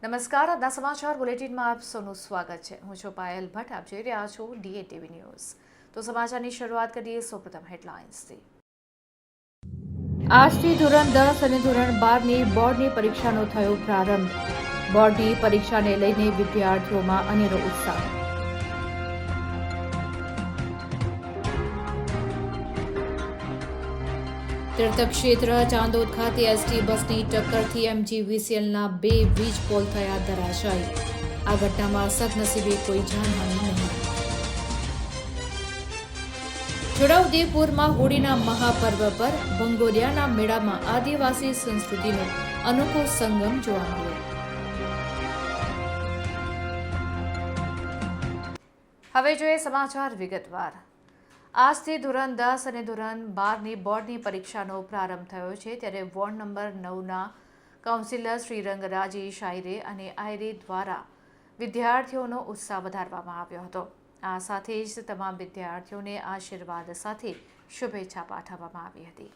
નમસ્કાર, આજના સમાચાર બુલેટિનમાં આપ સૌનું સ્વાગત છે. હું છું પાયલ ભટ્ટ. આપ જોઈ રહ્યા છો DATV ન્યૂઝ. તો સમાચારની શરૂઆત કરીએ સૌપ્રથમ હેડલાઇન્સથી. આજથી ધોરણ 10 અને ધોરણ 12ની બોર્ડની પરીક્ષાનો થયો પ્રારંભ. બોર્ડની પરીક્ષાને લઈને વિદ્યાર્થીઓમાં અનેરો ઉત્સાહ. તીર્થક્ષેત્ર ચાંદોદ ખાતે એસટી બસની ટક્કરથી MGVCLના 2 વીજ પોલ થયા ધરાશાયી. આ ઘટનામાં સદનસીબે કોઈ જાનહાનિ નહીં. છોટાઉદેપુરમાં હોળીના મહાપર્વ પર ભંગોરિયાના મેળામાં આદિવાસી સંસ્કૃતિનો અનોખો સંગમ જોવા મળ્યો. હવે જોઈએ સમાચાર વિગતવાર. આજથી ધોરણ 10 અને ધોરણ 12ની બોર્ડની પરીક્ષાનો પ્રારંભ થયો છે. ત્યારે વોર્ડ નંબર 9ના કાઉન્સિલર શ્રીરંગ રાજેશ આયરે અને આયરે દ્વારા વિદ્યાર્થીઓનો ઉત્સાહ વધારવામાં આવ્યો હતો. આ સાથે જ તમામ વિદ્યાર્થીઓને આશીર્વાદ સાથે શુભેચ્છા પાઠવવામાં આવી હતી.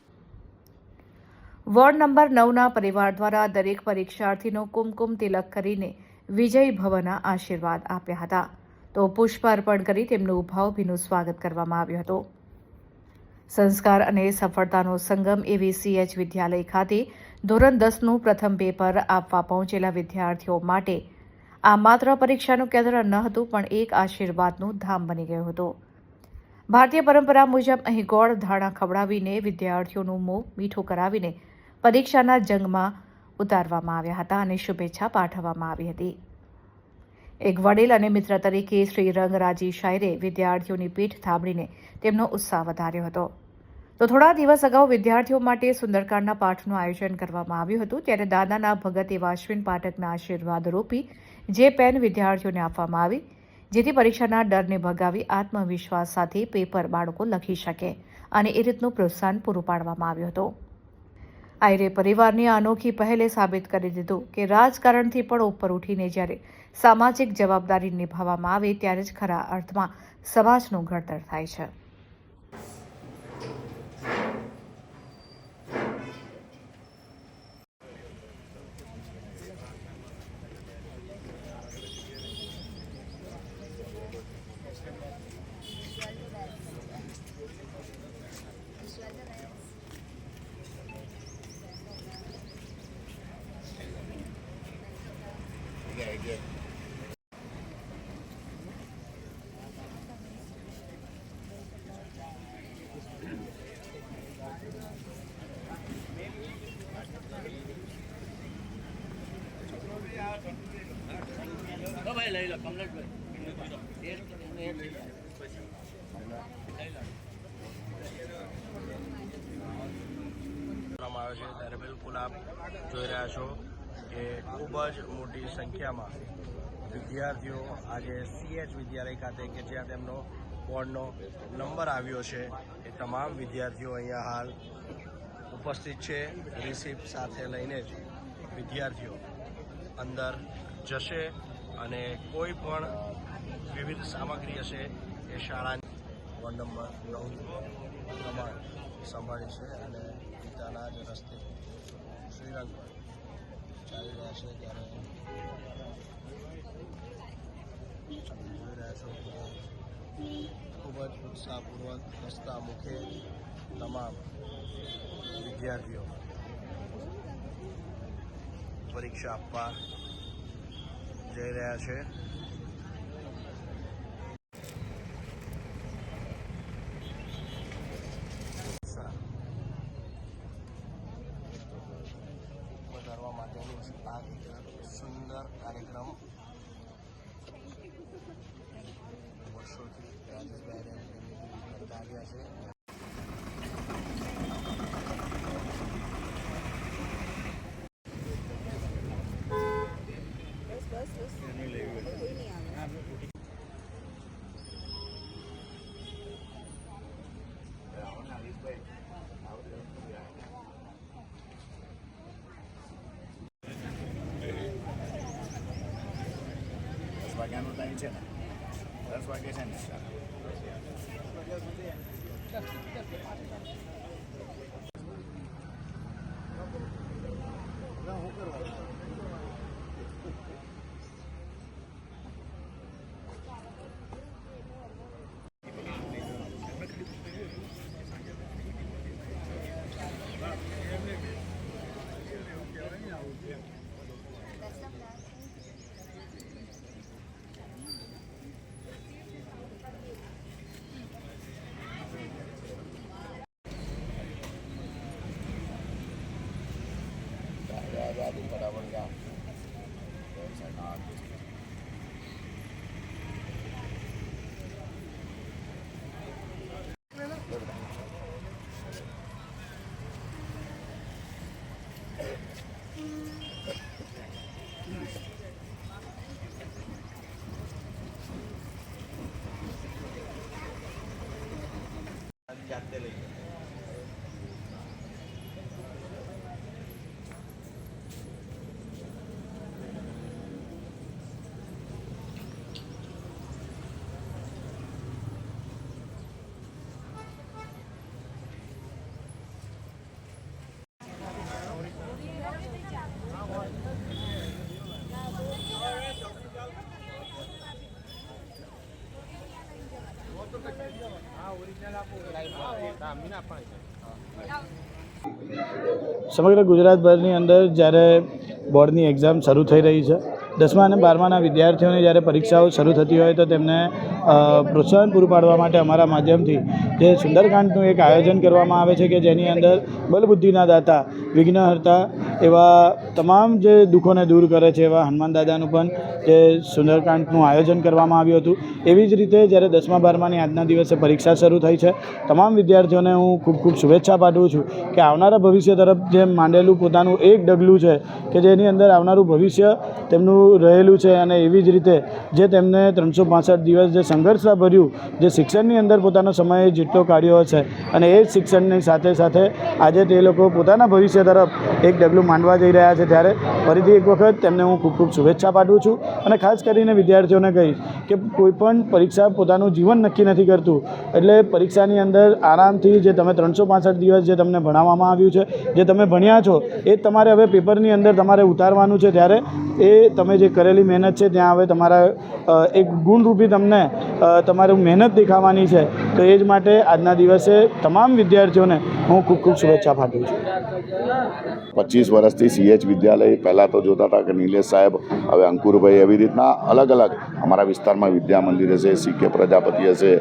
વોર્ડ નંબર 9ના પરિવાર દ્વારા દરેક પરીક્ષાર્થીનો કુમકુમ તિલક કરીને વિજય ભવના આશીર્વાદ આપ્યા હતા. તો પુષ્પ અર્પણ કરી તેમનું ભાવભીનું સ્વાગત કરવામાં આવ્યું હતું. સંસ્કાર અને સફળતાનો સંગમ એવી CH વિદ્યાલય ખાતે ધોરણ 10નું પ્રથમ પેપર આપવા પહોંચેલા વિદ્યાર્થીઓ માટે આ માત્ર પરીક્ષાનું કેન્દ્ર ન હતું, પણ એક આશીર્વાદનું ધામ બની ગયું હતું. ભારતીય પરંપરા મુજબ અહીં ગોળ ધાણા ખવડાવીને વિદ્યાર્થીઓનું મોં મીઠું કરાવીને પરીક્ષાના જંગમાં ઉતારવામાં આવ્યા હતા અને શુભેચ્છા પાઠવવામાં આવી હતી. એક વડીલ અને મિત્ર તરીકે શ્રીરંગ રાજેશ આયરે વિદ્યાર્થીઓની પીઠ થાબડીને તેમનો ઉત્સાહ વધાર્યો હતો. તો થોડા દિવસ અગાઉ વિદ્યાર્થીઓ માટે સુંદરકાંડના પાઠનું આયોજન કરવામાં આવ્યું હતું. ત્યારે દાદાના ભગત એવા અશ્વિન પાઠકના આશીર્વાદ રૂપી જે પેન વિદ્યાર્થીઓને આપવામાં આવી, જેથી પરીક્ષાના ડરને ભગાવી આત્મવિશ્વાસ સાથે પેપર બાળકો લખી શકે અને એ રીતનું પ્રોત્સાહન પૂરું પાડવામાં આવ્યું હતું. આયરે પરિવારની અનોખી પહેલે સાબિત કરી દીધું કે રાજકારણથી પણ ઉપર ઉઠીને જ્યારે સામાજિક જવાબદારી નિભાવવામાં આવે ત્યારે જ ખરા અર્થમાં સમાજનું ઘડતર થાય છે. લઈ લો કમલેશભાઈ. આવે છે ત્યારે બિલકુલ આપ જોઈ રહ્યા છો કે ખૂબ જ મોટી સંખ્યામાં વિદ્યાર્થીઓ આજે CH વિદ્યાલય ખાતે કે જ્યાં તેમનો બોર્ડનો નંબર આવ્યો છે એ તમામ વિદ્યાર્થીઓ અહીંયા હાલ ઉપસ્થિત છે. રિસિપ્ટ સાથે લઈને જ વિદ્યાર્થીઓ અંદર જશે અને કોઈ પણ વિવિધ સામગ્રી હશે એ શાળાની વોર્ડ નંબર 9 પ્રમાણ સંભાળી છે અને પિતાના જ રસ્તે શ્રીરંગ ચાલી રહ્યા છે. ત્યારે જોઈ રહ્યા છો કે ખૂબ જ ઉત્સાહપૂર્વક હસતા મુખે તમામ વિદ્યાર્થીઓ પરીક્ષા આપવા જઈ રહ્યા છે. વધારવા માટેની આ એક સુંદર કાર્યક્રમ વર્ષોથી રાજેશભાઈ કરતા આવ્યા છે. વાગ્યાનો ટાઈમ છે ને, 10 વાગે છે ને. શું કરવા સમગ્ર ગુજરાતભરની અંદર જ્યારે બોર્ડની એક્ઝામ શરૂ થઈ રહી છે, 10મા અને 12માના વિદ્યાર્થીઓની જ્યારે પરીક્ષાઓ શરૂ થતી હોય તો તેમને પ્રોત્સાહન પૂરું પાડવા માટે અમારા માધ્યમથી જે સુંદરકાંડનું એક આયોજન કરવામાં આવે છે કે જેની અંદર બલબુદ્ધિના દાતા વિઘ્નહર્તા એવા તમામ જે દુઃખોને દૂર કરે છે એવા હનુમાન દાદાનું પણ જે સુંદરકાંડનું આયોજન કરવામાં આવ્યું હતું. એવી જ રીતે જ્યારે 10મા 12માની આજના દિવસે પરીક્ષા શરૂ થઈ છે, તમામ વિદ્યાર્થીઓને હું ખૂબ ખૂબ શુભેચ્છા પાઠવું છું કે આવનારા ભવિષ્ય તરફ જે માંડેલું પોતાનું એક ડગલું છે કે જેની અંદર આવનારું ભવિષ્ય તેમનું રહેલું છે અને એવી જ રીતે જે તેમને 365 દિવસ જે સંઘર્ષ ભર્યું જે શિક્ષણની અંદર પોતાનો સમય જેટલો કાઢ્યો હશે અને એ જ શિક્ષણની સાથે સાથે આજે તે લોકો પોતાના ભવિષ્ય તરફ એક ડગલું માંડવા જઈ રહ્યા છે, ત્યારે ફરીથી એક વખત તેમને હું ખૂબ ખૂબ શુભેચ્છા પાઠવું છું. અને ખાસ કરીને વિદ્યાર્થીઓને કહીશ કે કોઈપણ પરીક્ષા પોતાનું જીવન નક્કી નથી કરતું, એટલે પરીક્ષાની અંદર આરામથી જે તમે 365 દિવસ જે તમને ભણાવવામાં આવ્યું છે, જે તમે ભણ્યા છો એ જ તમારે હવે પેપરની અંદર તમારે ઉતારવાનું છે, ત્યારે એ તમે જે કરેલી મહેનત છે ત્યાં હવે તમારા એક ગુણરૂપી તમને તમારું મહેનત દેખાવાની છે. તો એ જ માટે આજના દિવસે તમામ વિદ્યાર્થીઓને હું ખૂબ ખૂબ શુભેચ્છા પાઠવું છું. 25 વર્ષથી CH વિદ્યાલય પહેલાં તો જોતા હતા કે નિલેશ સાહેબ, હવે અંકુરભાઈ, એવી રીતના અલગ અલગ અમારા વિસ્તારમાં વિદ્યા મંદિર હશે, CK પ્રજાપતિ હશે,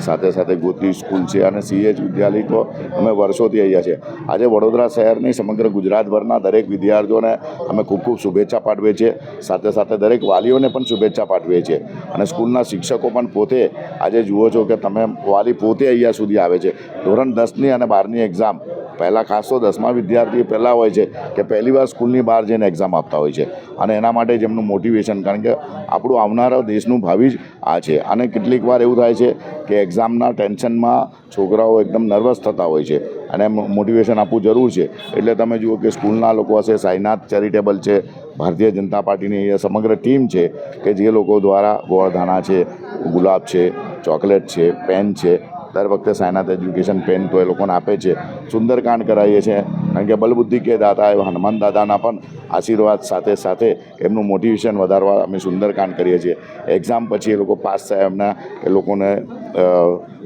સાથે સાથે ગોત્રી સ્કૂલ છે અને CH વિદ્યાલય તો અમે વર્ષોથી અહીંયા છે. આજે વડોદરા શહેરની સમગ્ર ગુજરાતભરના દરેક વિદ્યાર્થીઓને અમે ખૂબ ખૂબ શુભેચ્છા પાઠવીએ છીએ, સાથે સાથે દરેક વાલીઓને પણ શુભેચ્છા પાઠવીએ છીએ. અને સ્કૂલના શિક્ષકો પણ પોતે આજે જુઓ છો કે તમે વાલી પોતે અહીંયા સુધી આવે છે. ધોરણ 10ની અને 12ની એક્ઝામ પહેલાં ખાસ તો 10મા વિદ્યાર્થી પહેલાં હોય છે કે પહેલીવાર સ્કૂલની બહાર જઈને એક્ઝામ આપતા હોય છે અને એના માટે જ એમનું મોટિવેશન, કારણ કે આપણું આવનારા દેશનું ભાવિ જ આ છે. અને કેટલીક વાર એવું થાય છે કે એક્ઝામના ટેન્શનમાં છોકરાઓ એકદમ નર્વસ થતા હોય છે અને મોટિવેશન આપવું જરૂર છે. એટલે તમે જુઓ કે સ્કૂલના લોકો હશે, સાઈનાથ ચેરિટેબલ છે, ભારતીય જનતા પાર્ટીની અહીંયા સમગ્ર ટીમ છે કે જે લોકો દ્વારા ગોળધાણા છે, ગુલાબ છે, ચોકલેટ છે, પેન છે, દર વખતે સાયનાથ એજ્યુકેશન પેન તો એ લોકોને આપે છે. સુંદરકાંડ કરાવીએ છીએ કારણ કે બલબુદ્ધિ કે દાતા એવા હનુમાન દાદાના પણ આશીર્વાદ સાથે સાથે એમનું મોટિવેશન વધારવા અમે સુંદરકાંડ કરીએ છીએ. એક્ઝામ પછી એ લોકો પાસ થાય એમના એ લોકોને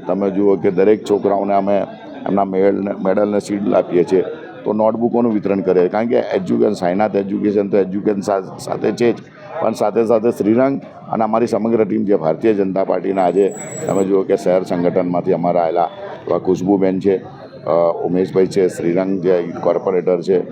તમે જુઓ કે દરેક છોકરાઓને અમે એમના મેડલને શીલ્ડ આપીએ છીએ. તો નોટબુકોનું વિતરણ કરીએ, કારણ કે એજ્યુકેશન, સાયનાથ એજ્યુકેશન તો એજ્યુકેશન સાથે છે જ, પણ સાથે સાથે શ્રીરંગ અને અમારી સમગ્ર ટીમ જે ભારતીય જનતા પાર્ટીના આજે તમે જુઓ કે શહેર સંગઠનમાંથી અમારા આવેલા એવા ખુશ્બુબેન છે, ઉમેશભાઈ છે, શ્રીરંગ જે કોર્પોરેટર છે,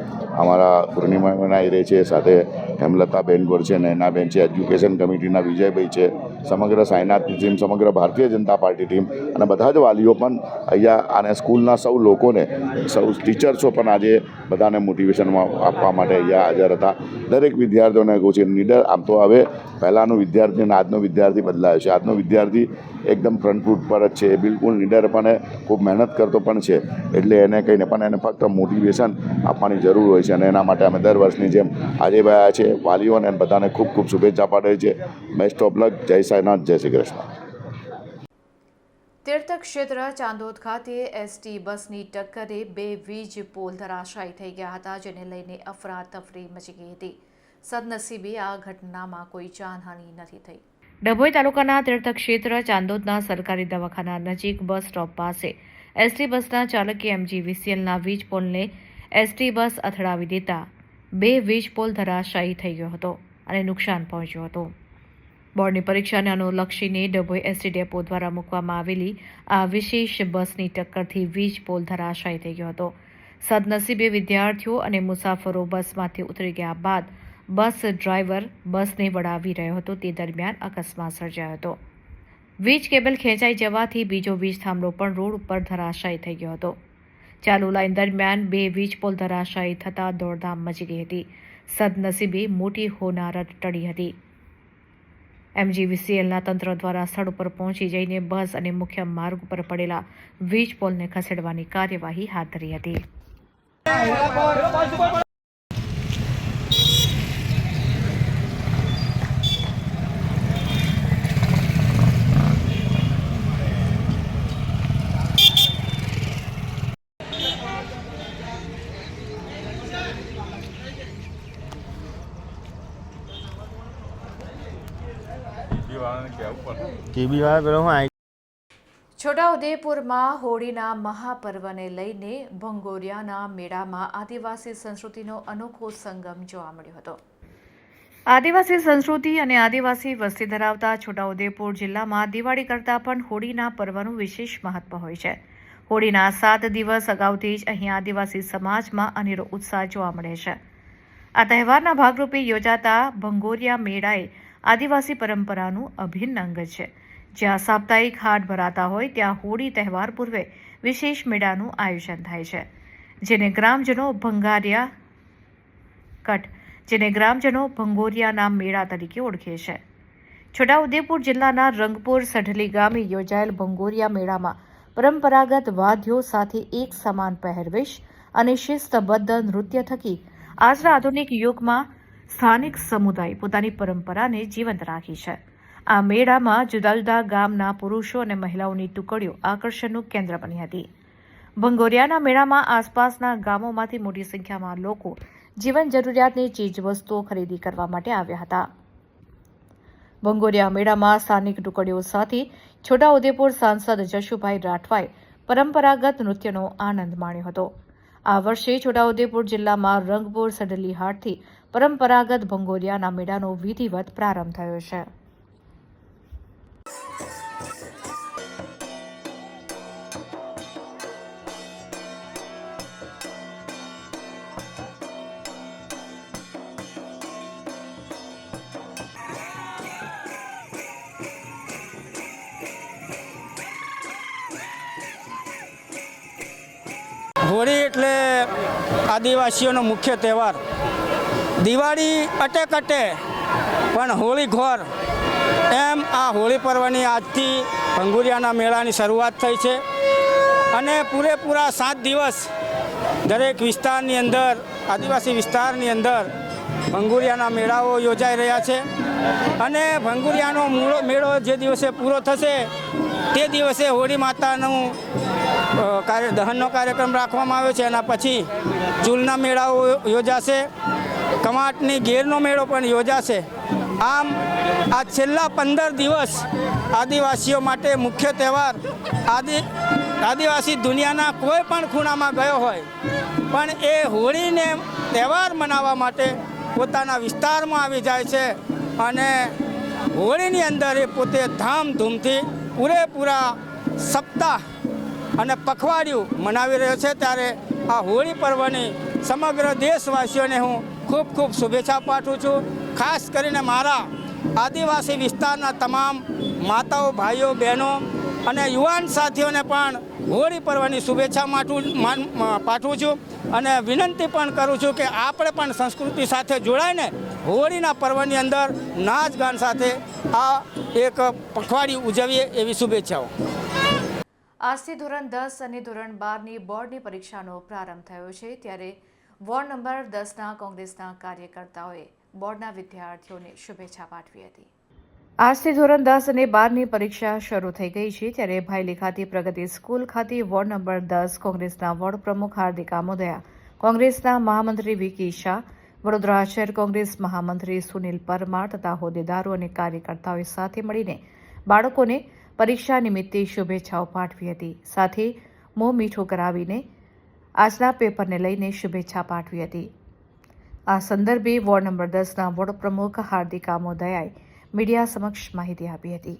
અમારા પૂર્ણિમાબેન આયરે છે, સાથે હેમલતાબેન ગોર છે, નૈનાબેન છે, એજ્યુકેશન કમિટીના વિજયભાઈ છે, સમગ્ર સાયનાથની ટીમ, સમગ્ર ભારતીય જનતા પાર્ટી ટીમ અને બધા જ વાલીઓ પણ અહીંયા અને સ્કૂલના સૌ લોકોને, સૌ ટીચર્સો પણ આજે બધાને મોટિવેશન આપવા માટે અહીંયા હાજર હતા. દરેક વિદ્યાર્થીઓને કહું છું, નીડર આમ તો હવે પહેલાંનો વિદ્યાર્થી અને આજનો વિદ્યાર્થી બદલાયો છે. આજનો વિદ્યાર્થી એકદમ ફ્રન્ટ ફૂટ પર જ છે, બિલકુલ નીડર પણ ખૂબ મહેનત કરતો પણ છે. એટલે એને કહીને પણ એને ફક્ત મોટિવેશન આપવાની જરૂર હોય છે અને એના માટે અમે દર વર્ષની જેમ આજે આવ્યા છે. વાલીઓને બધાને ખૂબ ખૂબ શુભેચ્છા પાઠવે છે. Best of luck. જય સાઈનાથ, જય શ્રી કૃષ્ણ. તીર્થ ક્ષેત્ર ચાંદોદ ખાતે ST બસની ટક્કરે 2 વીજ પોલ ધરાશાયી થઈ ગયા હતા, જેને લઈને અફરાતફરી મચી ગઈ હતી. સદનસીબે આ ઘટનામાં કોઈ જાનહાનિ નથી થઈ. ડભોઈ તાલુકાના તીર્થ ક્ષેત્ર ચાંદોદના સરકારી દવાખાના નજીક બસ સ્ટોપ પાસે ST બસના ચાલકે MGVCLના વીજ પોલને ST બસ અથડાવી દેતા 2 વીજ પોલ ધરાશાયી થઈ ગયો હતો અને નુકસાન પહોંચ્યું હતું. બોર્ડની પરીક્ષાને અનુલક્ષીને ડભોઈ ST ડેપો દ્વારા મૂકવામાં આવેલી આ વિશેષ બસની ટક્કરથી વીજ પોલ ધરાશાયી થઈ ગયો હતો. સદનસીબે વિદ્યાર્થીઓ અને મુસાફરો બસમાંથી ઉતરી ગયા બાદ બસ ડ્રાઈવર બસને વડાવી રહ્યો હતો તે દરમિયાન અકસ્માત સર્જાયો હતો. વીજ કેબલ ખેંચાઈ જવાથી બીજો વીજ થાંભલો પણ રોડ ઉપર ધરાશાયી થઈ ગયો હતો. ચાલુ લાઇન દરમિયાન 2 વીજ પોલ ધરાશાયી થતાં દોડધામ મચી ગઈ હતી. સદનસીબે મોટી હોનારત ટળી હતી. MGVCLના તંત્ર દ્વારા સ્થળ ઉપર પહોંચી જઈને બસ અને મુખ્ય માર્ગ ઉપર પડેલા વીજ પોલને ખસેડવાની કાર્યવાહી હાથ ધરી હતી. છોટાઉદેપુરમાં હોળીના મહાપર્વને લઈને ભંગોરિયાના મેળામાં આદિવાસી સંસ્કૃતિનો અનોખો સંગમ જોવા મળ્યો હતો. આદિવાસી સંસ્કૃતિ અને આદિવાસી વસ્તી ધરાવતા છોટાઉદેપુર જિલ્લામાં દિવાળી કરતાં પણ હોળીના પર્વનું વિશેષ મહત્વ હોય છે. હોળીના 7 દિવસ અગાઉથી જ અહીં આદિવાસી સમાજમાં અનેરો ઉત્સાહ જોવા મળે છે. આ તહેવારના ભાગરૂપે યોજાતા ભંગોરિયા મેળાએ આદિવાસી પરંપરાનું અભિન્ન અંગ છે. જ્યાં સાપ્તાહિક હાટ ભરાતા હોય ત્યાં હોળી તહેવાર પૂર્વે વિશેષ મેળાનું આયોજન થાય છે, જેને ગ્રામજનો ભંગોરિયાના મેળા તરીકે ઓળખે છે. છોટાઉદેપુર જિલ્લાના રંગપુર સઢલી ગામે યોજાયેલ ભંગોરિયા મેળામાં પરંપરાગત વાદ્યો સાથે એક સમાન પહેરવેશ અને શિસ્તબદ્ધ નૃત્ય થકી આજના આધુનિક યુગમાં સ્થાનિક સમુદાય પોતાની પરંપરાને જીવંત રાખી છે. આ મેળામાં જુદા જુદા ગામના પુરુષો અને મહિલાઓની ટુકડીઓ આકર્ષણનું કેન્દ્ર બની હતી. ભંગોરિયાના મેળામાં આસપાસના ગામોમાંથી મોટી સંખ્યામાં લોકો જીવન જરૂરિયાતની ચીજવસ્તુઓ ખરીદી કરવા માટે આવ્યા હતા. ભંગોરિયા મેળામાં સ્થાનિક ટુકડીઓ સાથે છોટાઉદેપુર સાંસદ જશુભાઈ રાઠવાએ પરંપરાગત નૃત્યનો આનંદ માણ્યો હતો. આ વર્ષે છોટાઉદેપુર જિલ્લામાં રંગપુર સડલી હાટથી પરંપરાગત ભંગોરિયાના મેળાનો વિધિવત પ્રારંભ થયો છે. હોળી એટલે આદિવાસીઓનો મુખ્ય તહેવાર. દિવાળી અટે પણ હોળી ઘોર, એમ આ હોળી પર્વની આજથી ભંગોરિયાના મેળાની શરૂઆત થઈ છે અને પૂરેપૂરા 7 દિવસ દરેક વિસ્તારની અંદર, આદિવાસી વિસ્તારની અંદર ભંગોરિયાના મેળાઓ યોજાઈ રહ્યા છે. અને ભંગોરિયાનો મેળો જે દિવસે પૂરો થશે તે દિવસે હોળી માતાનું દહનનો કાર્યક્રમ રાખવામાં આવ્યો છે. એના પછી ચૂલના મેળાઓ યોજાશે, કમાટની ઘેરનો મેળો પણ યોજાશે. આમ આ છેલ્લા 15 દિવસ આદિવાસીઓ માટે મુખ્ય તહેવાર. આદિવાસી દુનિયાના કોઈ પણ ખૂણામાં ગયો હોય પણ એ હોળીને તહેવાર મનાવવા માટે પોતાના વિસ્તારમાં આવી જાય છે અને હોળીની અંદર એ પોતે ધામધૂમથી પૂરેપૂરા સપ્તાહ અને પખવાડિયું મનાવી રહ્યો છે. ત્યારે આ હોળી પર્વની સમગ્ર દેશવાસીઓને હું ખૂબ ખૂબ શુભેચ્છા પાઠવું છું. ખાસ કરીને મારા આદિવાસી વિસ્તારના તમામ માતાઓ, ભાઈઓ, બહેનો અને યુવાન સાથીઓને પણ હોળી પર્વની શુભેચ્છા પાઠવું છું અને વિનંતી પણ કરું છું કે આપણે પણ સંસ્કૃતિ સાથે જોડાઈને હોળીના પર્વની અંદર નાચ ગાન સાથે આ એક પખવાડિયું ઉજવીએ એવી શુભેચ્છાઓ. આજથી ધોરણ 10 અને ધોરણ 12ની બોર્ડની પરીક્ષાનો પ્રારંભ થયો છે. ત્યારે વોર્ડ નંબર 10ના કોંગ્રેસના કાર્યકર્તાઓએ બોર્ડના વિદ્યાર્થીઓને શુભેચ્છા પાઠવી હતી. આજથી ધોરણ 10 અને 12ની પરીક્ષા શરૂ થઈ ગઈ છે. ત્યારે ભાયલી ખાતે પ્રગતિ સ્કૂલ ખાતે વોર્ડ નંબર 10 કોંગ્રેસના વોર્ડ પ્રમુખ હાર્દિક આમોદયા, કોંગ્રેસના મહામંત્રી વિકી શાહ, વડોદરા શહેર કોંગ્રેસ મહામંત્રી સુનિલ પરમાર તથા હોદ્દેદારો અને કાર્યકર્તાઓએ સાથે મળીને બાળકોને પરીક્ષા નિમિત્તે શુભેચ્છાઓ પાઠવી હતી. સાથે મોં મીઠું કરાવીને આજના પેપરને લઈને શુભેચ્છા પાઠવી હતી. આ સંદર્ભે વોર્ડ નંબર 10ના વોર્ડ પ્રમુખ હાર્દિક આમોદયાએ મીડિયા સમક્ષ માહિતી આપી હતી.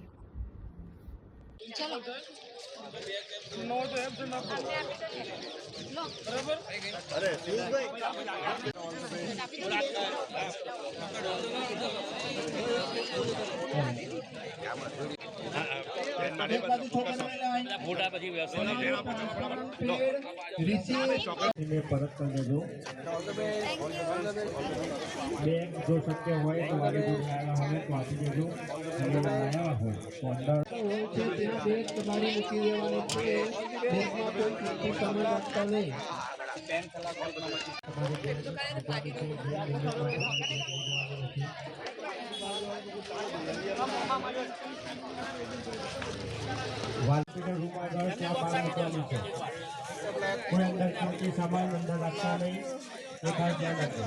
પરત કરી દેજો. બેગ જો શક્ય હોય તો વાલી આવ્યા હોય તો આપી દેજો. આવ્યા હોય ત્યાં બેગ તમારી મૂકી દેવાની છે. બેગમાં કોઈ કિંમતી સામાન રાખતા નહીં. વાલપીટર રૂમમાં ગયો ત્યાં બહાર મૂકવાની છે. કોઈ અંદર કિંમતી સામાન અંદર રાખતા નહીં. એ ખાસ ધ્યાન રાખજો.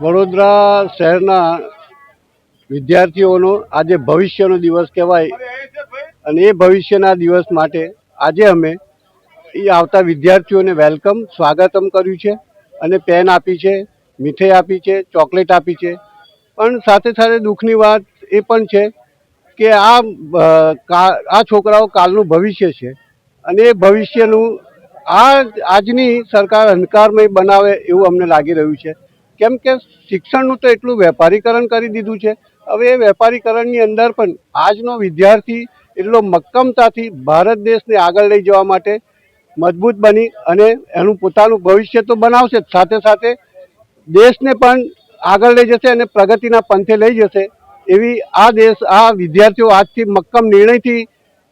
વડોદરા શહેરના વિદ્યાર્થીઓનો આજે ભવિષ્યનો દિવસ કહેવાય અને એ ભવિષ્યના દિવસ માટે આજે અમે એ આવતા વિદ્યાર્થીઓને વેલકમ સ્વાગતમ કર્યું છે અને પેન આપી છે, મીઠાઈ આપી છે, ચોકલેટ આપી છે. પણ સાથે સાથે દુઃખની વાત એ પણ છે કે આ છોકરાઓ કાલનું ભવિષ્ય છે અને એ ભવિષ્યનું આજની સરકાર અંધકારમય બનાવે એવું અમને લાગી રહ્યું છે. કેમ કે શિક્ષણનું તો એટલું વેપારીકરણ કરી દીધું છે. હવે એ વેપારીકરણની અંદર પણ આજનો વિદ્યાર્થી એટલો મક્કમતાથી ભારત દેશને આગળ લઈ જવા માટે મજબૂત બની અને એનું પોતાનું ભવિષ્ય તો બનાવશે જ, સાથે સાથે દેશને પણ આગળ લઈ જશે અને પ્રગતિના પંથે લઈ જશે એવી આ વિદ્યાર્થીઓ આજથી મક્કમ નિર્ણયથી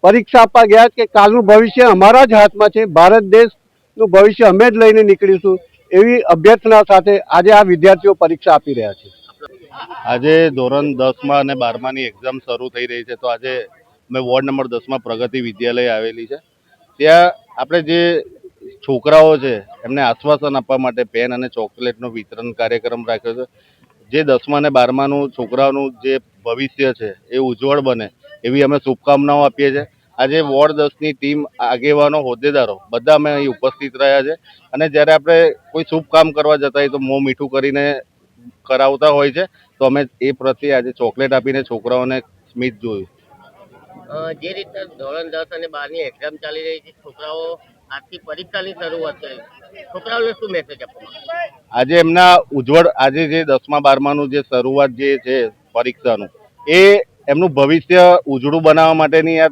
પરીક્ષા આપવા ગયા કે કાલનું ભવિષ્ય અમારા જ હાથમાં છે, ભારત દેશનું ભવિષ્ય અમે જ લઈને નીકળીશું એવી અભ્યર્થના સાથે આજે આ વિદ્યાર્થીઓ પરીક્ષા આપી રહ્યા છે. આજે ધોરણ 10માં અને 12માની એક્ઝામ શરૂ થઈ રહી છે, તો આજે મેં વોર્ડ નંબર 10માં પ્રગતિ વિદ્યાલય આવેલી છે. ત્યાં આપણે જે છોકરાઓ છે એમને આશ્વાસન આપવા માટે પેન અને ચોકલેટનો વિતરણ કાર્યક્રમ રાખ્યો છે. જે 10મા અને 12માનું છોકરાઓનું જે ભવિષ્ય છે એ ઉજ્જવળ બને એવી અમે શુભકામનાઓ આપીએ છીએ. આજે વોર્ડ 10ની ટીમ, આગેવાનો, હોદ્દેદારો બધા અમે અહીં ઉપસ્થિત રહ્યા છે અને જ્યારે આપણે કોઈ શુભ કામ કરવા જતા હોય તો મોં મીઠું કરીને કરાવતા હોય છે, તો અમે એ પ્રત્યે આજે ચોકલેટ આપીને છોકરાઓને સ્મિત જોયું. જે રીતે ધોરણ 10 અને 12ની એક્ઝામ ચાલી રહી છે, છોકરાઓ આજથી પરીક્ષાની શરૂઆત કરી, છોકરાઓને શું મેસેજ આપવામાં? આજે એમના ઉજ્જવળ, આજે જે 10મા 12માનું જે શરૂઆત જે છે પરીક્ષાનું, એ એમનું ભવિષ્ય ઉજળું બનાવવા માટેની આ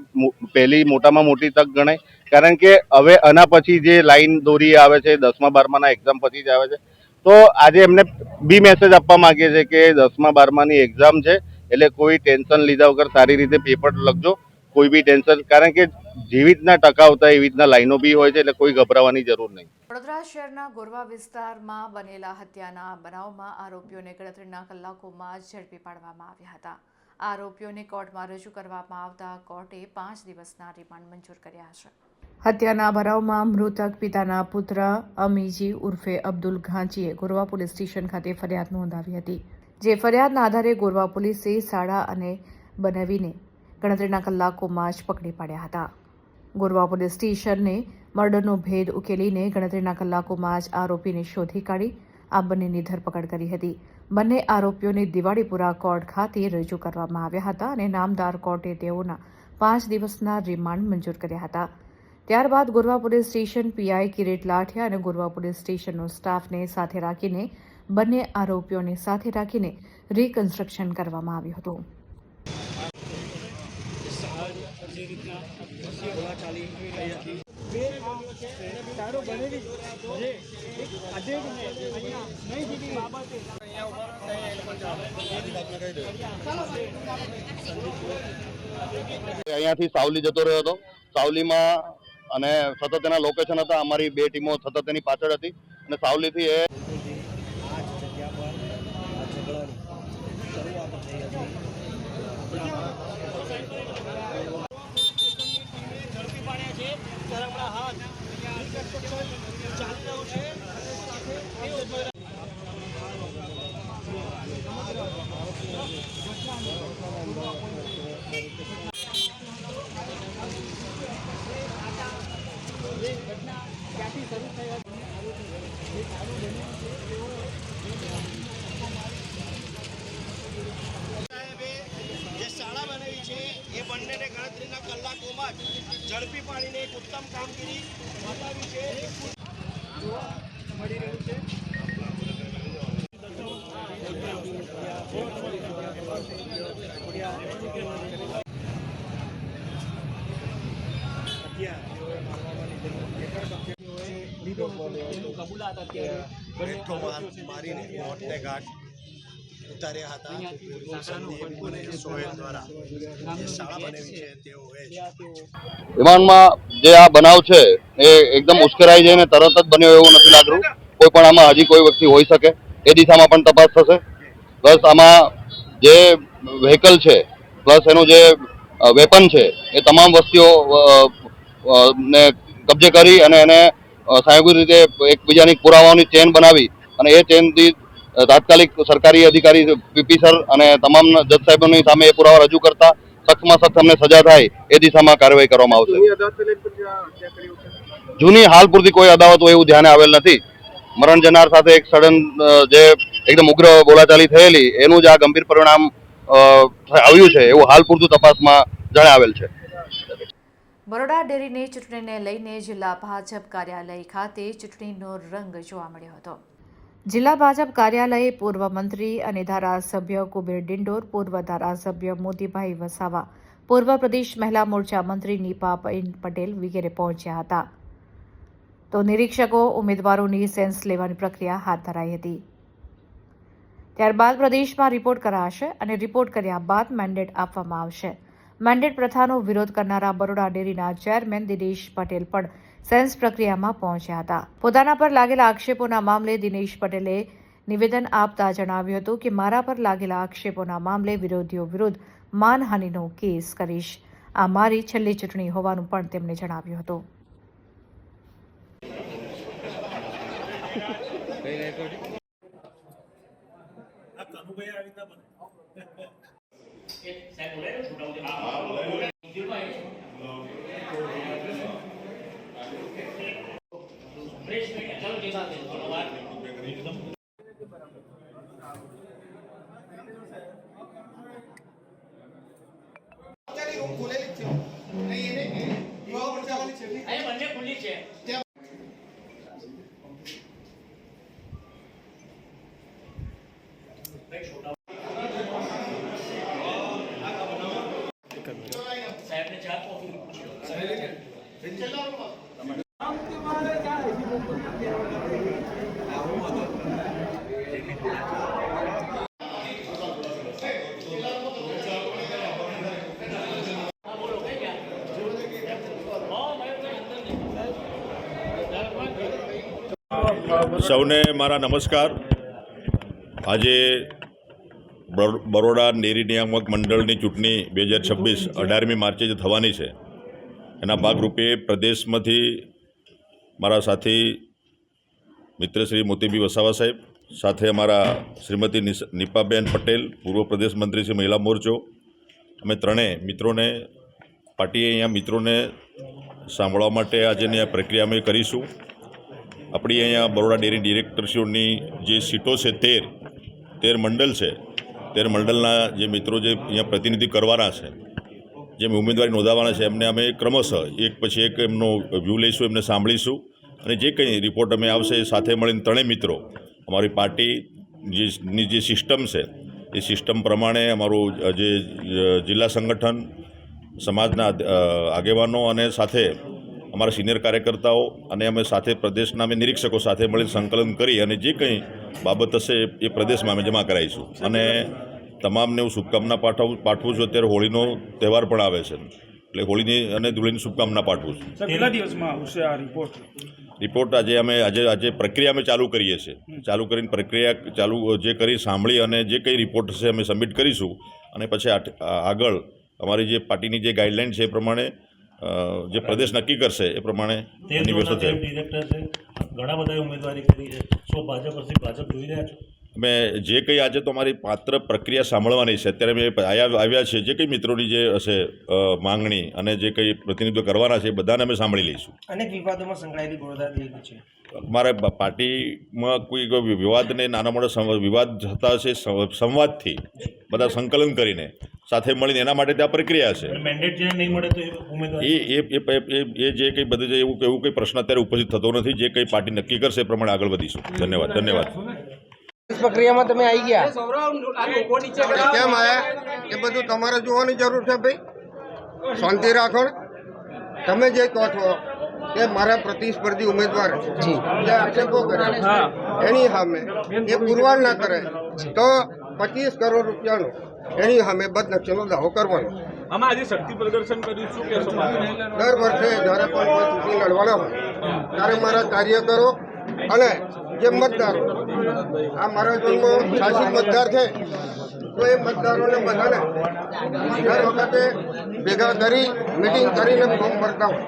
પહેલી મોટામાં મોટી તક ગણાય. કારણ કે હવે આના પછી જે લાઈન દોરી આવે છે 10મા 12માના એક્ઝામ પછી જ આવે છે, તો આજે એમને બી મેસેજ આપવા માંગીએ છીએ કે 10મા 12માની એક્ઝામ છે એટલે કોઈ ટેન્શન લીધા વગર સારી રીતે પેપર લખજો. કોઈ બી ટેન્શન, કારણ કે જેવી રીતના ટકાવતા એવી રીતના લાઈનો બી હોય છે, એટલે કોઈ ગભરાવાની જરૂર નહીં. વડોદરા શહેરના ગોરવા વિસ્તારમાં બનેલા હત્યાના બનાવમાં આરોપીઓને ગણતરીના કલાકોમાં જ ઝડપી પાડવામાં આવ્યા હતા. આરોપીઓને કોર્ટમાં રજૂ કરવામાં આવતા કોર્ટે 5 દિવસના રિમાન્ડ મંજૂર કર્યા છે. હત્યાના બનાવમાં મૃતક પિતાના પુત્ર અમીજી ઉર્ફે અબ્દુલ ઘાંચીએ ગોરવા પોલીસ સ્ટેશન ખાતે ફરિયાદ નોંધાવી હતી. જે ફરિયાદના આધારે ગોરવા પોલીસે સાડા અને બનાવીને ગણતરીના કલાકોમાં જ પકડી પાડ્યા હતા. ગોરવા પોલીસ સ્ટેશને મર્ડરનો ભેદ ઉકેલીને ગણતરીના કલાકોમાં જ આરોપીને શોધી કાઢી આ બંનેની ધરપકડ કરી હતી. બંને આરોપીઓને દિવાળીપુરા કોર્ટ ખાતે રજૂ કરવામાં આવ્યા હતા અને નામદાર કોર્ટે તેઓના 5 દિવસના રિમાન્ડ મંજૂર કર્યા હતા. ત્યારબાદ Gorwa police station PI Kirit Lathiya અને ગોરવા પોલીસ સ્ટેશનનો સ્ટાફને સાથે રાખીને બંને આરોપીઓને સાથે રાખીને રિકન્સ્ટ્રક્શન કરવામાં આવ્યું હતું. અહીંયાથી સાવલી જતો રહ્યો હતો. સાવલીમાં અને સતત એના લોકેશન હતા. અમારી 2 ટીમો સતત એની પાછળ હતી અને સાવલીથી એ શાળા બનાવી છે એ બંનેને ગણતરીના કલાકોમાં જ ઝડપી પાડીને એક ઉત્તમ કામગીરી બતાવી છે જોવા મળી રહ્યું છે. મારીને મોતને ઘાટ ઉતાર્યા હતા. સોહેલ દ્વારા જે શાળા બનાવી છે તેઓએ વિમાનમાં જે આ બનાવ છે એ એકદમ ઉશ્કેરાઈ જઈને તરત જ બન્યો એવું નથી લાગતું. કોઈ પણ આમાં હજી કોઈ વ્યક્તિ હોઈ શકે, એ દિશામાં પણ તપાસ થશે. પ્લસ આમાં જે વ્હીકલ છે પ્લસ એનું જે વેપન છે એ તમામ વસ્તુઓ ને કબજે કરી અને એને સાયગુર રીતે એકબીજાની પુરાવાઓની ચેન બનાવી અને એ ચેનથી તાત્કાલિક સરકારી અધિકારી પીપી સર અને તમામ જજ સાહેબોની સામે એ પુરાવા રજૂ કરતા સખ્તમાં સખ્ત અમને સજા થાય એ દિશામાં કાર્યવાહી કરવામાં આવશે. જૂની હાલ પૂરતી કોઈ અદાવતો એવું ધ્યાને આવેલ નથી. મરણ જનાર સાથે એક સડન જે એકદમ ઉગ્ર બોલાચાલી થયેલી એનું જ આ ગંભીર પરિણામ આવ્યું છે એવું હાલ પૂરતું તપાસમાં જણાવેલ છે. બરોડા ડેરીની ચૂંટણીને લઈને જિલ્લા ભાજપ કાર્યાલય ખાતે ચૂંટણીનો રંગ જોવા મળ્યો હતો. જિલ્લા ભાજપ કાર્યાલયે પૂર્વ મંત્રી અને ધારાસભ્ય કુબેર ડિંડોર, પૂર્વ ધારાસભ્ય મોતીભાઈ વસાવા, પૂર્વ પ્રદેશ મહિલા મોરચા મંત્રી નીપાબેન પટેલ વગેરે પહોંચ્યા હતા. તો નિરીક્ષકો ઉમેદવારોની સેન્સ લેવાની પ્રક્રિયા હાથ ધરાઈ હતી. ત્યારબાદ પ્રદેશમાં રિપોર્ટ કરાશે અને રિપોર્ટ કર્યા બાદ મેન્ડેટ આપવામાં આવશે. મેન્ડેટ પ્રથાનો વિરોધ કરનારા બરોડા ડેરીના ચેરમેન દિનેશ પટેલ પણ સેન્સ પ્રક્રિયામાં પહોંચ્યા હતા. પોતાના પર લાગેલા આક્ષેપોના મામલે દિનેશ પટેલે નિવેદન આપતા જણાવ્યું હતું કે મારા પર લાગેલા આક્ષેપોના મામલે વિરોધીઓ વિરુદ્ધ માનહાનિનો કેસ કરીશ. આ મારી છેલ્લી ચૂંટણી હોવાનું પણ તેમણે જણાવ્યું હતું. સૌને મારા નમસ્કાર. આજે બરોડા ડેરી નિયામક મંડળની ચૂંટણી 2026 18મી માર્ચે જે થવાની છે એના ભાગરૂપે પ્રદેશમાંથી મારા સાથી મિત્ર શ્રી મોતીભાઈ વસાવા સાહેબ, સાથે અમારા શ્રીમતી નીપાબેન પટેલ, પૂર્વ પ્રદેશ મંત્રી શ્રી મહિલા મોરચો, અમે ત્રણેય મિત્રોને પાર્ટીએ અહીંયા મિત્રોને સાંભળવા માટે આજની આ પ્રક્રિયા અમે કરીશું. આપણી અહીંયા બરોડા ડેરી ડિરેક્ટરશ્રીઓની જે સીટો છે 13 મંડળ છે. 13 મંડળના જે મિત્રો જે અહીંયા પ્રતિનિધિ કરવાના છે, જેમ ઉમેદવારી નોંધાવવાના છે, એમને અમે ક્રમશઃ એક પછી એક એમનો વ્યૂ લઈશું, એમને સાંભળીશું અને જે કંઈ રિપોર્ટ અમે આવશે એ સાથે મળીને ત્રણેય મિત્રો અમારી પાર્ટીની જે સિસ્ટમ છે એ સિસ્ટમ પ્રમાણે અમારું જે જિલ્લા સંગઠન, સમાજના આગેવાનો અને સાથે અમારા સિનિયર કાર્યકર્તાઓ અને અમે સાથે પ્રદેશના અમે નિરીક્ષકો સાથે મળીને સંકલન કરી અને જે કંઈ બાબત હશે એ પ્રદેશમાં અમે જમા કરાવીશું. અને તમામને હું શુભકામના પાઠવું છું. અત્યારે હોળીનો તહેવાર પણ આવે છે એટલે હોળીની અને ધૂળેટીની શુભકામના પાઠવું છું. કેટલા દિવસમાં આવશે આ રિપોર્ટ આજે પ્રક્રિયા અમે ચાલુ કરીએ છીએ. ચાલુ કરીને પ્રક્રિયા ચાલુ જે કરી સાંભળી અને જે કંઈ રિપોર્ટ છે અમે સબમિટ કરીશું અને પછી આગળ અમારી જે પાર્ટીની જે ગાઈડલાઇન છે એ પ્રમાણે જે પ્રદેશ નક્કી કરશે એ પ્રમાણે એની વ્યવસ્થા થાય. ઘણા બધા ઉમેદવારી કરી છે. શું ભાજપ જોઈ રહ્યા છો? અમે જે કંઈ આજે તો અમારી પાત્ર પ્રક્રિયા સાંભળવાની છે. અત્યારે અમે આવ્યા છીએ. જે કંઈ મિત્રોની જે હશે માંગણી અને જે કંઈ પ્રતિનિધિત્વ કરવાના છે એ બધાને અમે સાંભળી લઈશું. અનેક વિવાદોમાં સંકળાયેલી બરોડા ડેરી છે. અમારા પાર્ટીમાં કોઈ વિવાદને નાના મોટા વિવાદ થતા હશે, સંવાદથી બધા સંકલન કરીને સાથે મળીને એના માટે ત્યાં પ્રક્રિયા છે. મેન્ડેટ જે નહીં મળે તો એ જે કંઈ બધું છે એવું કંઈ પ્રશ્ન અત્યારે ઉપસ્થિત થતો નથી. જે કંઈ પાર્ટી નક્કી કરશે એ પ્રમાણે આગળ વધીશું. ધન્યવાદ. પ્રક્રિયામાં તમે આવી ગયા, કેમ આયા એ બધું તમારે જોવાની જરૂર છે. ભાઈ શાંતિ રાખો. તમે જે કહો છો કે મારા પ્રતિસ્પર્ધી ઉમેદવાર જે આક્ષેપો કરે એની સામે એ પુરવાર ના કરે તો 25 કરોડ રૂપિયાનો એની સામે બદનક્ષીનો દાવો કરવાનો. આમાં આજે શક્તિ પ્રદર્શન કર્યું શું કહેશો? દર વર્ષે જ્યારે પણ કોઈ ચૂંટણી લડવાના હોય ત્યારે મારા કાર્યકરો અને જે મતદારો, આ મારા જન્મ શાસિત મતદાર છે તો એ મતદારોને બધાને દર વખતે ભેગા કરી મિટિંગ કરીને ફોર્મ ભરતા હોય.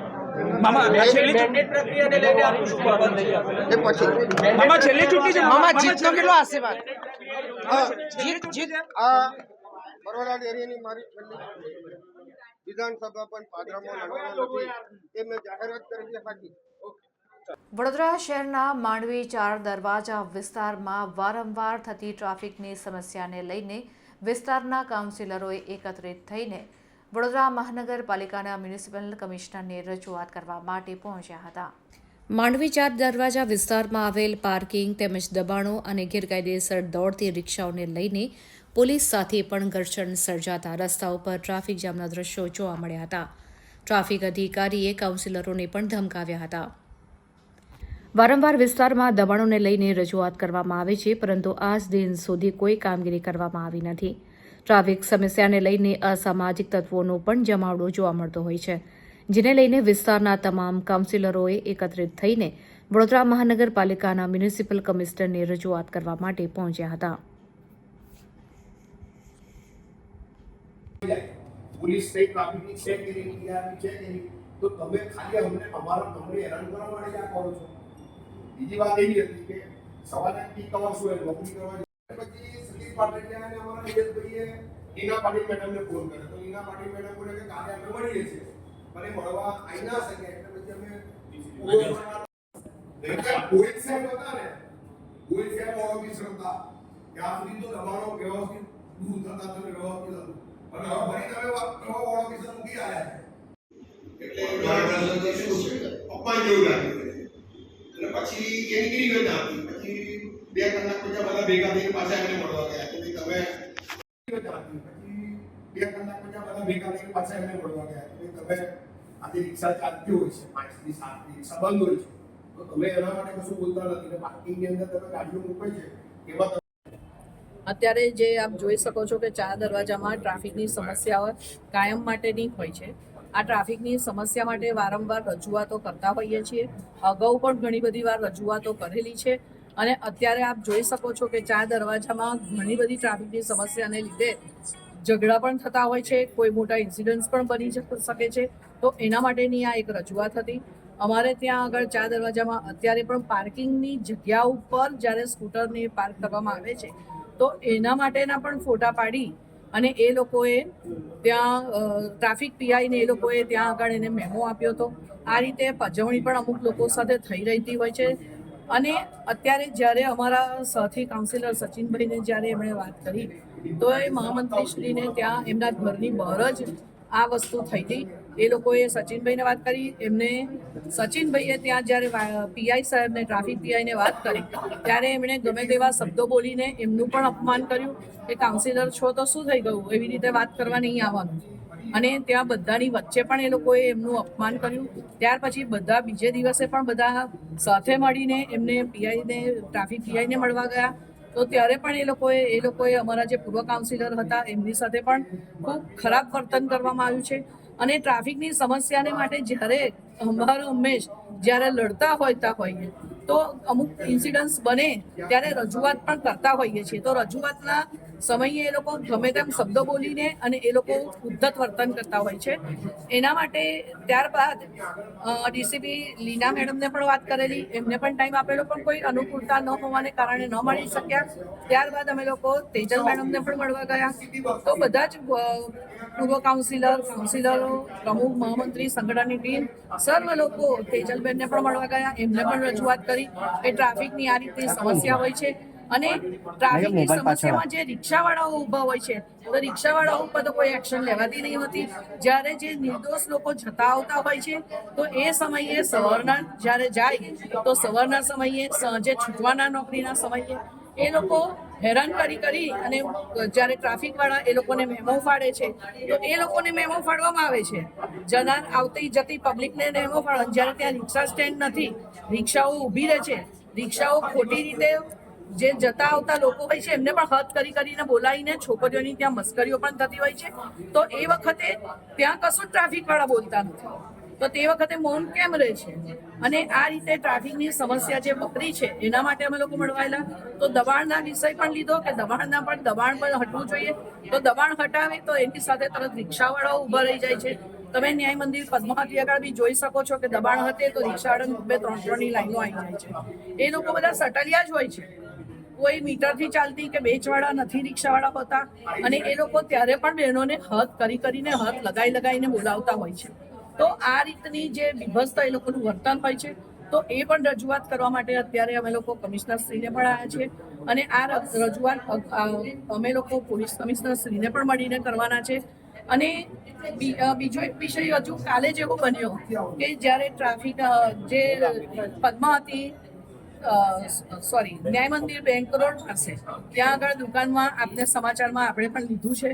બરોડા ડેરીની મારી વિધાનસભા પણ પાદરામાં લડવાના નથી એ મેં જાહેરાત કરી છે. સાચી. વડોદરા શહેરના માંડવી 4 દરવાજા વિસ્તારમાં વારંવાર થતી ટ્રાફિકની સમસ્યાને લઈને વિસ્તારના કાઉન્સિલરોએ એકત્રિત થઈને વડોદરા મહાનગરપાલિકાના મ્યુનિસિપલ કમિશનરને રજૂઆત કરવા માટે પહોંચ્યા હતા. માંડવી 4 દરવાજા વિસ્તારમાં આવેલ પાર્કિંગ તેમજ દબાણો અને ગેરકાયદેસર દોડતી રિક્ષાઓને લઈને પોલીસ સાથે પણ ઘર્ષણ સર્જાતા રસ્તાઓ પર ટ્રાફિક જામના દ્રશ્યો જોવા મળ્યા હતા. ટ્રાફિક અધિકારીએ કાઉન્સિલરોને પણ ધમકાવ્યા હતા. વારંવાર વિસ્તારમાં દબાણોને લઈને રજૂઆત કરવામાં આવે છે, પરંતુ આજ દિન સુધી કોઈ કામગીરી કરવામાં આવી નથી. ટ્રાફિક સમસ્યાને લઈને અસામાજિક તત્વોનો પણ જમાવડો જોવા મળતો હોય છે, જેને લઈને વિસ્તારના તમામ કાઉન્સિલરોએ એકત્રિત થઈને વડોદરા મહાનગરપાલિકાના મ્યુનિસિપલ કમિશનરને રજૂઆત કરવા માટે પહોંચ્યા હતા. પોલીસ કઈ ટ્રાફિકની ચેક કરી છે તો તમે ખાલી અમને હેરાન કરવા માટે આ કરો છો. બીજી વાત એવી હતી કે સવારે પીક અવર શું નોકરી કરવા પછી સતીશ પાટડિયા અને અમારા નિલેશભાઈએ ઈના પાટીલ મેડમને ફોન કર્યો તો ઈના પાટીલ મેડમ બોલે કે કાલે આપણે મળીએ છીએ પણ એ મળવા આવી ના શકે એટલે પછી અમે કોઈ સાહેબ હતા ને કોઈ સાહેબ ઓફિસર હતા ત્યાં સુધી તો દબાણો વ્યવસ્થિત દૂર થતા તમે વ્યવસ્થિત હતું અને હવે ફરી તમે ઓફિસર મૂકી આવ્યા છે એટલે પપ્પા જેવું લાગ્યું અને પછી એ નીકળી ગયો ત્યાંથી. પછી 2 કલાક પછી બધા ભેગા થઈને પાછા એમને મળવા ગયા કે તમે પછી 2 કલાક પછી બધા ભેગા થઈને પાછા એમને મળવા ગયા કે તમે આજે રિક્ષા ચાલતી હોય છે 5 થી 7 રિક્ષા બંધ હોય છે તો તમે એના માટે કશું બોલતા નથી ને પાર્કિંગની અંદર તમે ગાડીઓ મૂકાય છે એમાં અત્યારે જે આપ જોઈ શકો છો કે 4 દરવાજામાં ટ્રાફિકની સમસ્યાઓ કાયમ માટેની હોય છે. આ ટ્રાફિકની સમસ્યા માટે વારંવાર રજૂઆતો કરતા હોઈએ છીએ. અગાઉ પણ ઘણી બધી વાર રજૂઆતો કરેલી છે અને અત્યારે આપ જોઈ શકો છો કે 4 દરવાજામાં ઘણી બધી ટ્રાફિકની સમસ્યાને લીધે ઝઘડા પણ થતા હોય છે, કોઈ મોટા ઇન્સિડન્ટ્સ પણ બની શકે છે. તો એના માટેની આ એક રજૂઆત હતી. અમારે ત્યાં આગળ 4 દરવાજામાં અત્યારે પણ પાર્કિંગની જગ્યા ઉપર જ્યારે સ્કૂટરને પાર્ક કરવામાં આવે છે તો એના માટેના પણ ફોટા પાડી અને એ લોકોએ ત્યાં ટ્રાફિક પીઆઈને એ લોકોએ ત્યાં આગળ એને મેમો આપ્યો હતો. આ રીતે પજવણી પણ અમુક લોકો સાથે થઈ રહેતી હોય છે. અને અત્યારે જ્યારે અમારા સાથી કાઉન્સિલર સચિનભાઈને જ્યારે એમણે વાત કરી તો એ મહામંત્રીશ્રીને ત્યાં એમના ઘરની બહાર જ આ વસ્તુ થઈ હતી. એ લોકોએ સચિનભાઈને વાત કરી, એમને સચિનભાઈએ ત્યાં જ્યારે પીઆઈ સાહેબને ટ્રાફિક પીઆઈને વાત કરી ત્યારે એમણે ગમે તેવા શબ્દો બોલીને એમનું પણ અપમાન કર્યું કે કાઉન્સિલર છો તો શું થઈ ગયું, એવી રીતે વાત કરવા નહીં આવવાનું. અને ત્યાં બધાની વચ્ચે પણ એ લોકોએ એમનું અપમાન કર્યું. ત્યાર પછી બધા બીજે દિવસે પણ બધા સાથે મળીને એમને પીઆઈને ટ્રાફિક પીઆઈને મળવા ગયા તો ત્યારે પણ એ લોકોએ અમારા જે પૂર્વ કાઉન્સિલર હતા એમની સાથે પણ ખૂબ ખરાબ વર્તન કરવામાં આવ્યું છે. અને ટ્રાફિકની સમસ્યાને માટે જ્યારે હંમેશ જ્યારે લડતા હોઈએ તો અમુક ઇન્સિડન્ટ્સ બને ત્યારે રજૂઆત પણ કરતા હોઈએ છીએ. તો રજૂઆતના સમયે એ લોકો ગમે તેમ શબ્દો બોલીને અને એ લોકો ઉદ્ધત વર્તન કરતા હોય છે. એના માટે ત્યારબાદ ડીસીપી લીના મેડમને પણ વાત કરેલી, એમને પણ ટાઈમ આપેલો પણ કોઈ અનુકૂળતા ન હોવાને કારણે ન મળી શક્યા. ત્યારબાદ અમે લોકો તેજલ મેડમને પણ મળવા ગયા તો બધા જ પૂર્વ કાઉન્સિલરો, પ્રમુખ, મહામંત્રી, સંગઠનની ટીમ સર્વ લોકો તેજલબેનને પણ મળવા ગયા. એમને પણ રજૂઆત કરી કે ટ્રાફિકની આ રીતની સમસ્યા હોય છે અને ટ્રાફિકની સમસ્યામાં જે રિક્ષાવાળાઓ ઊભા હોય છે તો રિક્ષાવાળાઓ ઉપર તો કોઈ એક્શન લેવાતી નહીં હોતી. જ્યારે જે નિર્દોષ લોકો જતા આવતા હોય છે તો એ સમયે સવારના જ્યારે જાય તો સવારના સમયે, સાંજે છૂટવાના નોકરીના સમયે એ લોકો હેરાન કરી અને જ્યારે ટ્રાફિકવાળા એ લોકોને મેમો ફાડે છે તો એ લોકોને મેમો ફાડવામાં આવે છે. આવતી જતી પબ્લિકને મેમો ફાડવા, જ્યારે ત્યાં રિક્ષા સ્ટેન્ડ નથી, રિક્ષાઓ ઊભી રહે છે, રિક્ષાઓ ખોટી રીતે જે જતા આવતા લોકો હોય છે એમને પણ હદ કરીને બોલાવીને છોકરીઓની ત્યાં મસ્કરીઓ પણ થતી હોય છે. તો એ વખતે ત્યાં કશું ટ્રાફિકવાળા બોલતા નથી તો તે વખતે મૌન કેમ રહે છે? અને આ રીતે ટ્રાફિકની સમસ્યા જે બકરી છે એના માટે અમે લોકો મળવાયેલા. તો દબાણના વિષય પણ લીધો કે દબાણ પણ હટવું જોઈએ. તો દબાણ હટાવે તો એની સાથે તરત રિક્ષાવાળાઓ ઊભા રહી જાય છે. તમે ન્યાય મંદિર પદ્માવતી આગળ બી જોઈ શકો છો કે દબાણ હટે તો રિક્ષાવાળાની 2-3 ની લાઈનો આવી જાય છે. એ લોકો બધા સટલિયા જ હોય છે, કોઈ મીટરથી ચાલતી કે વેચવાળા નથી રિક્ષાવાળા હોતા, અને એ લોકો ત્યારે પણ બહેનોને હાથ કરીને હાથ લગાવીને બોલાવતા હોય છે. તો આ રીતની જે વિભત્સતા એ લોકોનું વર્તન હોય છે, તો એ પણ રજૂઆત કરવા માટે અત્યારે અમે લોકો કમિશનરશ્રીને પણ આવ્યા છીએ, અને આ રજૂઆત અમે લોકો પોલીસ કમિશનરશ્રીને પણ મળીને કરવાના છે. અને બીજો એક વિષય હજુ કાલે જ એવો બન્યો કે જ્યારે ટ્રાફિક જે પદ્માવતી ન્યાય મંદિર બેંક રોડ પાસે ત્યાં આગળ દુકાનમાં આપને સમાચારમાં આપણે પણ લીધું છે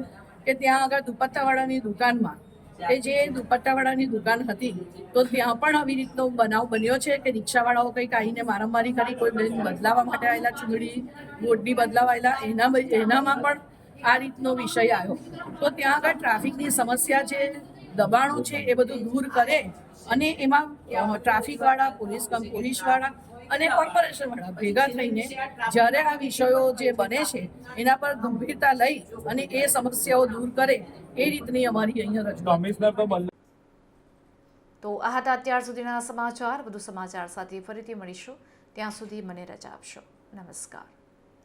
કે ત્યાં આગળ દુપટ્ટાવાળાની દુકાનમાં કે જે દુપટ્ટાવાળાની દુકાન હતી, તો ત્યાં પણ આવી રીતનો બનાવ બન્યો છે કે રિક્ષાવાળાઓ કંઈક આવીને મારામારી કરી, કોઈ બેન બદલાવા માટે આવેલા, ચૂંદડી બોર્ડની બદલાવા આવેલા, એનામાં પણ આ રીતનો વિષય આવ્યો. તો ત્યાં આગળ ટ્રાફિકની સમસ્યા છે, દબાણો છે, એ બધું દૂર કરે, અને એમાં ટ્રાફિકવાળા, પોલીસવાળા અને કોર્પોરેશનવાળા ભેગા થઈને જ્યારે આ વિષયો જે બને છે એના પર ગંભીરતા લઈ અને એ સમસ્યાઓ દૂર કરે, એ રીતની અમારી અહીંયા રજૂઆત. તો આ હતા અત્યાર સુધીના સમાચાર. વધુ સમાચાર સાથે ફરીથી મળીશું. ત્યાં સુધી મને રજા આપશો. નમસ્કાર.